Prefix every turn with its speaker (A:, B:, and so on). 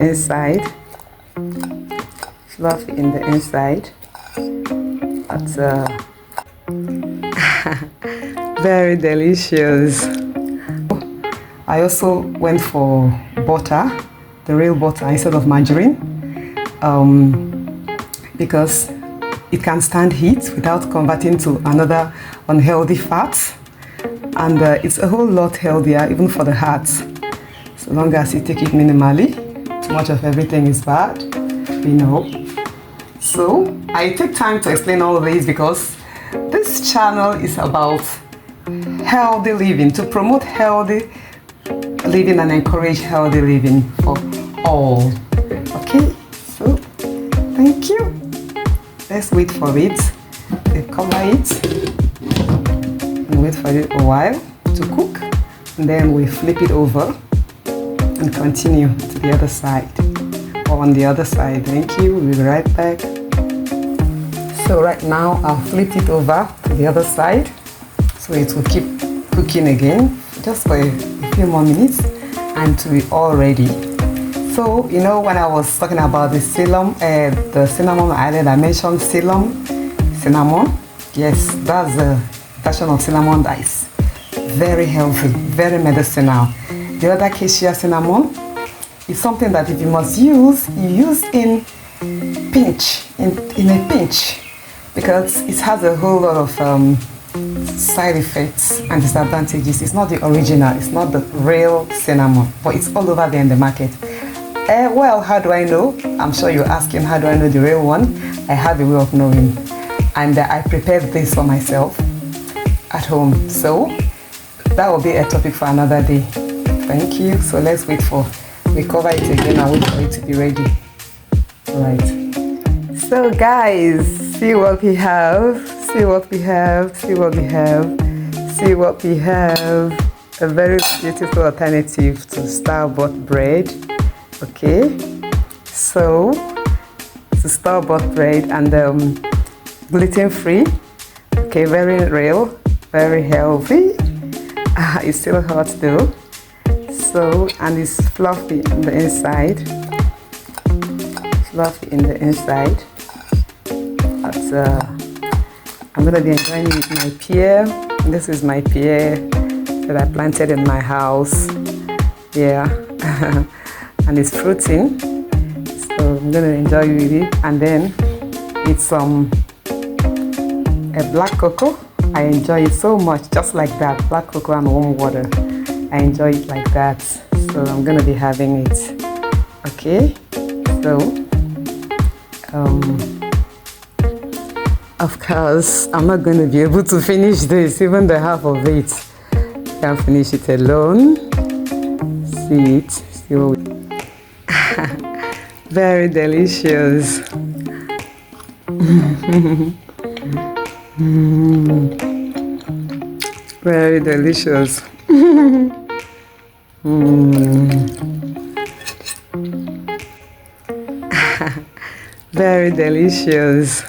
A: inside, fluffy in the inside. That's very delicious. I also went for butter, the real butter instead of margarine, because it can stand heat without converting to another unhealthy fat, and it's a whole lot healthier even for the heart, so long as you take it minimally. Too much of everything is bad, you know. So I take time to explain all this because this channel is about healthy living, to promote healthy living and encourage healthy living for all. Okay, so thank you. Let's wait for it. We cover it and wait for it a while to cook, and then we flip it over and continue to the other side, or on the other side. Thank you. We'll be right back. So right now I'll flip it over to the other side, so it will keep cooking again just for a few more minutes until we're all ready. So you know, when I was talking about the cinnamon island, I mentioned cinnamon. Yes, that's a version of cinnamon that is very healthy, very medicinal. The other cassia cinnamon is something that if you must use, you use in a pinch, because it has a whole lot of side effects and disadvantages. It's not the original, it's not the real cinnamon, but it's all over there in the market. Well, how do I know? I'm sure you're asking, how do I know the real one? I have a way of knowing, and I prepared this for myself at home, so that will be a topic for another day. Thank you. So let's wait for, we cover it again and wait for it to be ready. Right. So guys, see what we have. See what we have. See what we have. See what we have. A very beautiful alternative to store-bought bread. Okay. So it's store-bought bread and gluten-free. Okay, very real, very healthy. It's still hot though. So, and it's fluffy on the inside. Fluffy in the inside. That's I'm gonna be enjoying it with my pear. This is my pear that I planted in my house. Yeah, and it's fruiting. So I'm gonna enjoy with it, and then with some a black cocoa. I enjoy it so much, just like that, black cocoa and warm water. I enjoy it like that, so I'm gonna be having it. Okay, so of course I'm not gonna be able to finish this, even the half of it. Can't finish it alone. See it, see what very delicious. Very delicious. Very delicious.